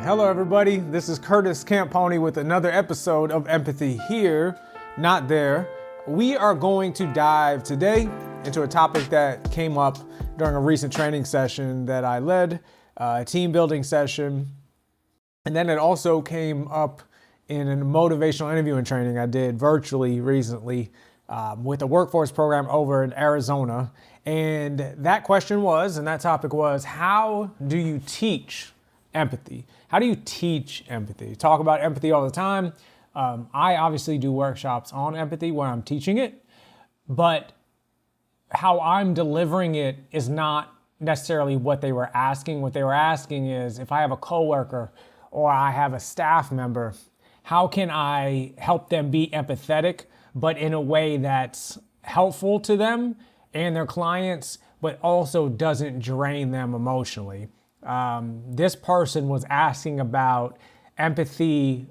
Hello everybody, this is Curtis Camponi with another episode of Empathy Here, Not There. We are going to dive today into a topic that came up during a recent training session that I led, a team building session. And then it also came up in a motivational interviewing training I did virtually recently with a workforce program over in Arizona. And that question was, and that topic was, how do you teach empathy? How do you teach empathy? Talk about empathy all the time. I obviously do workshops on empathy where I'm teaching it, but how I'm delivering it is not necessarily what they were asking. What they were asking is, if I have a coworker or I have a staff member, how can I help them be empathetic, but in a way that's helpful to them and their clients, but also doesn't drain them emotionally? This person was asking about empathy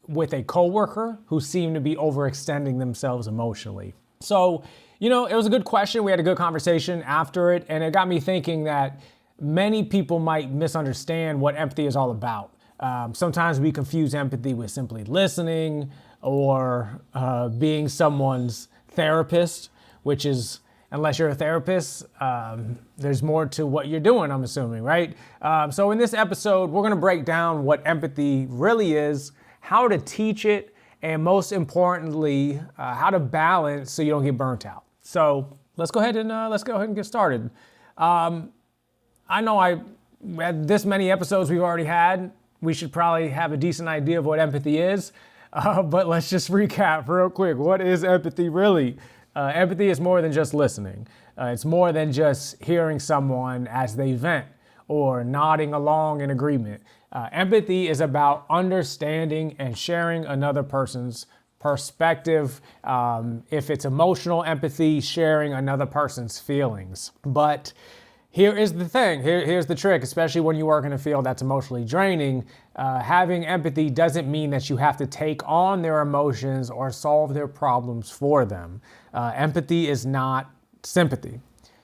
with a coworker who seemed to be overextending themselves emotionally. So, it was a good question. We had a good conversation after it, and it got me thinking that many people might misunderstand what empathy is all about. Sometimes we confuse empathy with simply listening or being someone's therapist, which is, unless you're a therapist, there's more to what you're doing, I'm assuming, right? So in this episode, we're gonna break down what empathy really is, how to teach it, and most importantly, how to balance so you don't get burnt out. So let's go ahead and get started. I know at this many episodes we've already had, we should probably have a decent idea of what empathy is, but let's just recap real quick. What is empathy really? Empathy is more than just listening. It's more than just hearing someone as they vent or nodding along in agreement. Empathy is about understanding and sharing another person's perspective. If it's emotional empathy, sharing another person's feelings. But here is the thing, here's the trick, especially when you work in a field that's emotionally draining. Having empathy doesn't mean that you have to take on their emotions or solve their problems for them. Empathy is not sympathy.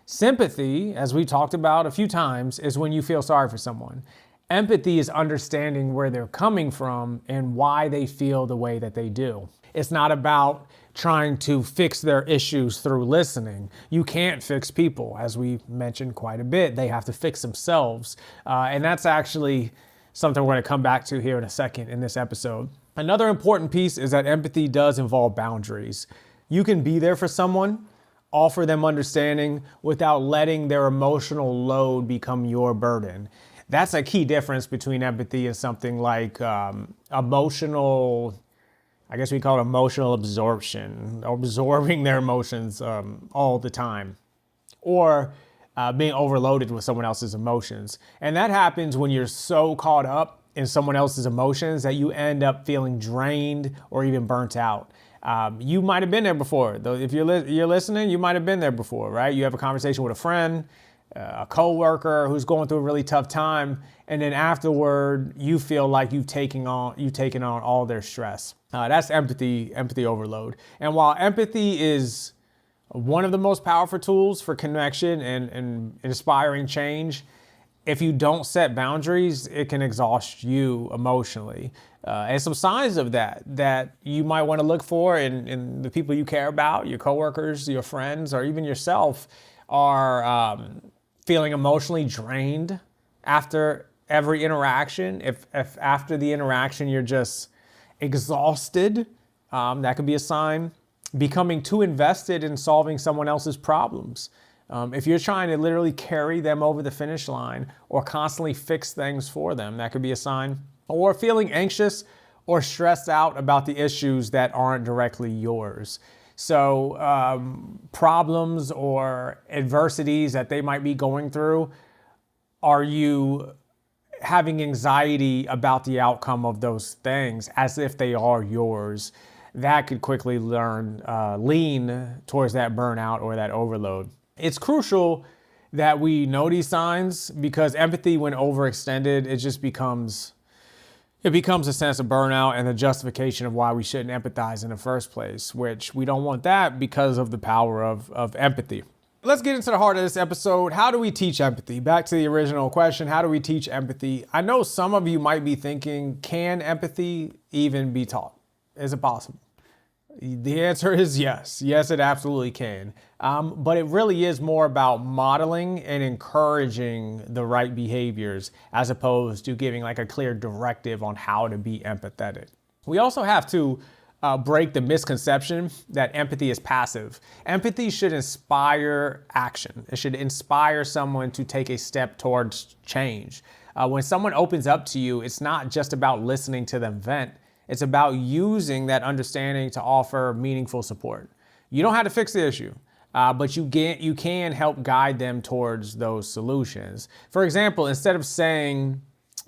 Sympathy, as we talked about a few times, is when you feel sorry for someone. Empathy is understanding where they're coming from and why they feel the way that they do. It's not about trying to fix their issues through listening. You can't fix people, as we mentioned quite a bit. They have to fix themselves. And that's actually something we're going to come back to here in a second in this episode. Another important piece is that empathy does involve boundaries. You can be there for someone, offer them understanding without letting their emotional load become your burden. That's a key difference between empathy and something like emotional, I guess we call it emotional absorption, absorbing their emotions all the time, or being overloaded with someone else's emotions. And that happens when you're so caught up in someone else's emotions that you end up feeling drained or even burnt out. You might have been there before. Though, if you're listening, you might have been there before, right? You have a conversation with a friend, a coworker who's going through a really tough time, and then afterward, you feel like you've taken on all their stress. That's empathy overload. And while empathy is one of the most powerful tools for connection and inspiring change, if you don't set boundaries, it can exhaust you emotionally. And some signs of that you might want to look for in the people you care about, your coworkers, your friends, or even yourself, are feeling emotionally drained after every interaction. If after the interaction you're just exhausted, that could be a sign. Becoming too invested in solving someone else's problems. If you're trying to literally carry them over the finish line or constantly fix things for them, that could be a sign. Or feeling anxious or stressed out about the issues that aren't directly yours. So problems or adversities that they might be going through, are you having anxiety about the outcome of those things as if they are yours? That could quickly lean towards that burnout or that overload. It's crucial that we know these signs, because empathy, when overextended, it becomes a sense of burnout and a justification of why we shouldn't empathize in the first place, which we don't want that because of the power of empathy. Let's get into the heart of this episode. How do we teach empathy? Back to the original question, how do we teach empathy? I know some of you might be thinking, can empathy even be taught? Is it possible? The answer is yes. Yes, it absolutely can. But it really is more about modeling and encouraging the right behaviors as opposed to giving like a clear directive on how to be empathetic. We also have to break the misconception that empathy is passive. Empathy should inspire action. It should inspire someone to take a step towards change. When someone opens up to you, it's not just about listening to them vent. It's about using that understanding to offer meaningful support. You don't have to fix the issue, but you can help guide them towards those solutions. For example, instead of saying,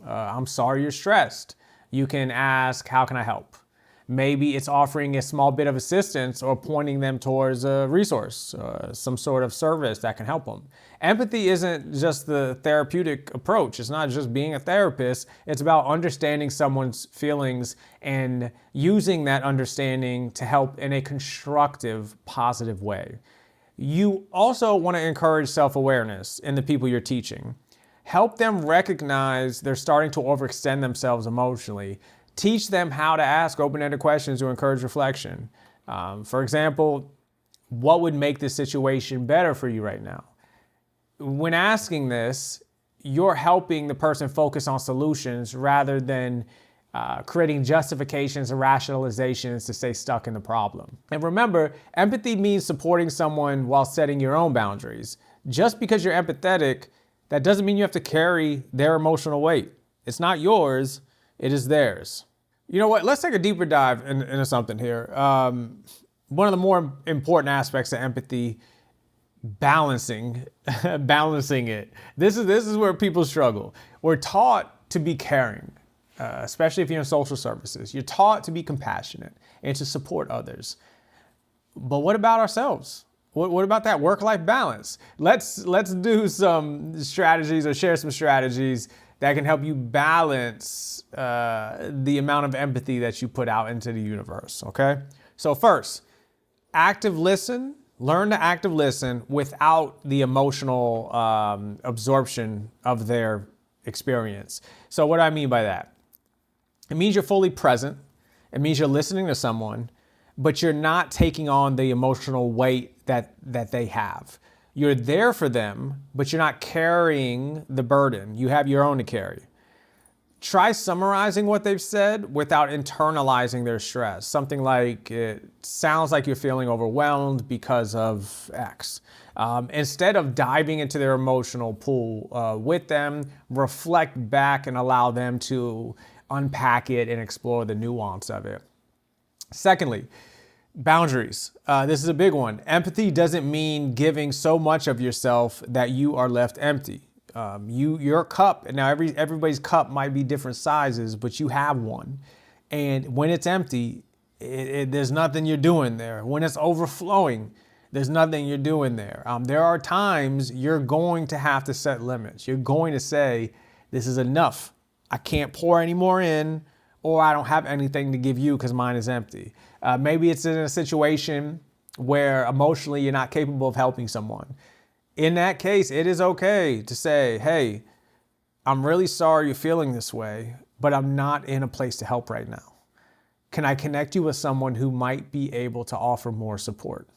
I'm sorry you're stressed, you can ask, how can I help? Maybe it's offering a small bit of assistance or pointing them towards a resource, some sort of service that can help them. Empathy isn't just the therapeutic approach. It's not just being a therapist. It's about understanding someone's feelings and using that understanding to help in a constructive, positive way. You also want to encourage self-awareness in the people you're teaching. Help them recognize they're starting to overextend themselves emotionally. Teach them how to ask open-ended questions to encourage reflection. For example, what would make this situation better for you right now? When asking this, you're helping the person focus on solutions rather than creating justifications and rationalizations to stay stuck in the problem. And remember, empathy means supporting someone while setting your own boundaries. Just because you're empathetic, that doesn't mean you have to carry their emotional weight. It's not yours. It is theirs. You know what? Let's take a deeper dive into something here. One of the more important aspects of empathy, balancing it. This is where people struggle. We're taught to be caring, especially if you're in social services. You're taught to be compassionate and to support others. But what about ourselves? What about that work-life balance? Let's do some strategies or share some strategies that can help you balance the amount of empathy that you put out into the universe, okay? So first, learn to active listen without the emotional absorption of their experience. So what do I mean by that? It means you're fully present. It means you're listening to someone, but you're not taking on the emotional weight that they have. You're there for them, but you're not carrying the burden. You have your own to carry. Try summarizing what they've said without internalizing their stress. Something like, it sounds like you're feeling overwhelmed because of X. Instead of diving into their emotional pool with them, reflect back and allow them to unpack it and explore the nuance of it. Secondly, boundaries. This is a big one. Empathy doesn't mean giving so much of yourself that you are left empty. Your cup, and now everybody's cup might be different sizes, but you have one. And when it's empty, there's nothing you're doing there. When it's overflowing, there's nothing you're doing there. There are times you're going to have to set limits. You're going to say, this is enough. I can't pour any more in, or I don't have anything to give you because mine is empty. Maybe it's in a situation where emotionally you're not capable of helping someone. In that case, it is okay to say, hey, I'm really sorry you're feeling this way, but I'm not in a place to help right now. Can I connect you with someone who might be able to offer more support?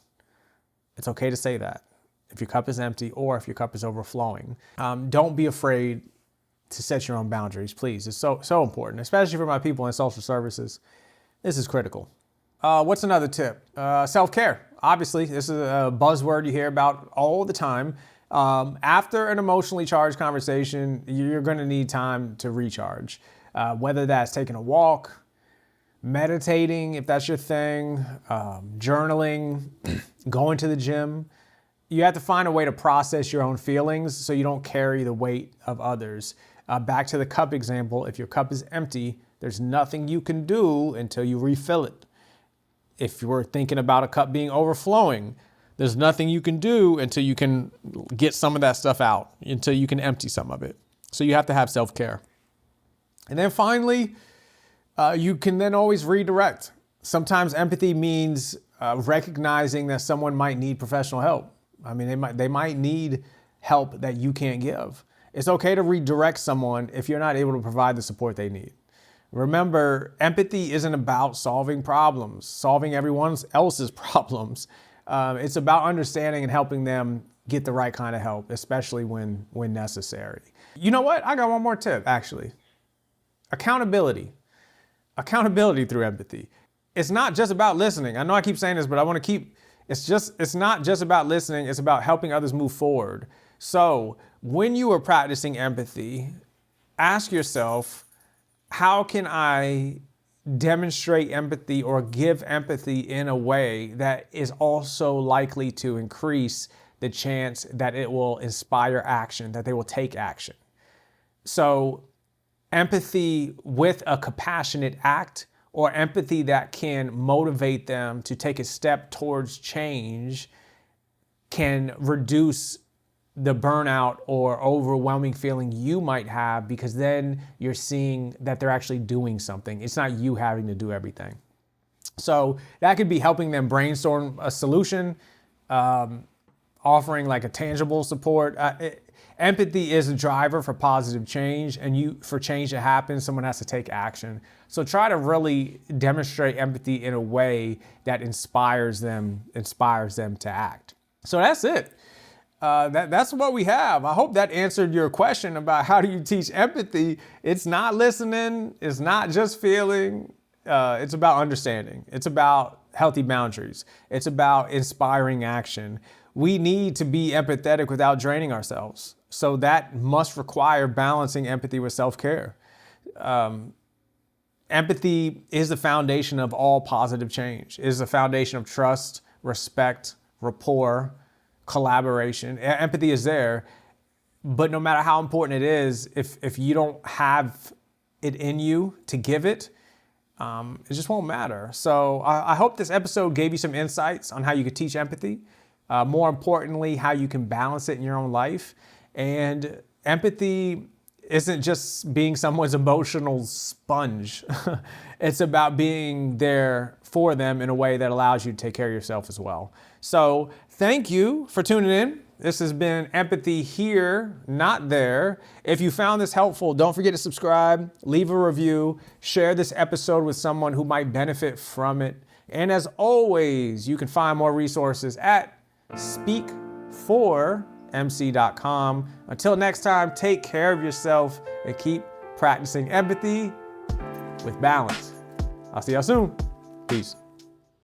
It's okay to say that if your cup is empty or if your cup is overflowing. Don't be afraid to set your own boundaries, please. It's so important, especially for my people in social services. This is critical. What's another tip? Self-care. Obviously, this is a buzzword you hear about all the time. After an emotionally charged conversation, you're going to need time to recharge. Whether that's taking a walk, meditating, if that's your thing, journaling, going to the gym. You have to find a way to process your own feelings so you don't carry the weight of others. Back to the cup example, if your cup is empty, there's nothing you can do until you refill it. If you were thinking about a cup being overflowing, there's nothing you can do until you can get some of that stuff out, until you can empty some of it. So you have to have self-care. And then finally, you can then always redirect. Sometimes empathy means recognizing that someone might need professional help. I mean, they might need help that you can't give. It's okay to redirect someone if you're not able to provide the support they need. Remember, empathy isn't about solving problems, solving everyone else's problems. It's about understanding and helping them get the right kind of help, especially when necessary. You know what? I got one more tip, actually. Accountability. Accountability through empathy. It's not just about listening. I know I keep saying this, but I want to keep, it's not just about listening. It's about helping others move forward. So when you are practicing empathy, ask yourself, how can I demonstrate empathy or give empathy in a way that is also likely to increase the chance that it will inspire action, that they will take action? So empathy with a compassionate act, or empathy that can motivate them to take a step towards change, can reduce the burnout or overwhelming feeling you might have, because then you're seeing that they're actually doing something. It's not you having to do everything. So that could be helping them brainstorm a solution, offering like a tangible support. Empathy is a driver for positive change, and for change to happen, someone has to take action. So try to really demonstrate empathy in a way that inspires them to act. So that's it. That's what we have. I hope that answered your question about how do you teach empathy. It's not listening. It's not just feeling. It's about understanding. It's about healthy boundaries. It's about inspiring action. We need to be empathetic without draining ourselves. So that must require balancing empathy with self-care. Empathy is the foundation of all positive change. It is the foundation of trust, respect, rapport, collaboration. Empathy is there, but no matter how important it is, if you don't have it in you to give it, it just won't matter. So I hope this episode gave you some insights on how you could teach empathy. More importantly, how you can balance it in your own life. And empathy isn't just being someone's emotional sponge. It's about being there for them in a way that allows you to take care of yourself as well. So thank you for tuning in. This has been Empathy Here, Not There. If you found this helpful, don't forget to subscribe, leave a review, share this episode with someone who might benefit from it. And as always, you can find more resources at speakformc.com. Until next time, take care of yourself and keep practicing empathy with balance. I'll see y'all soon. Peace.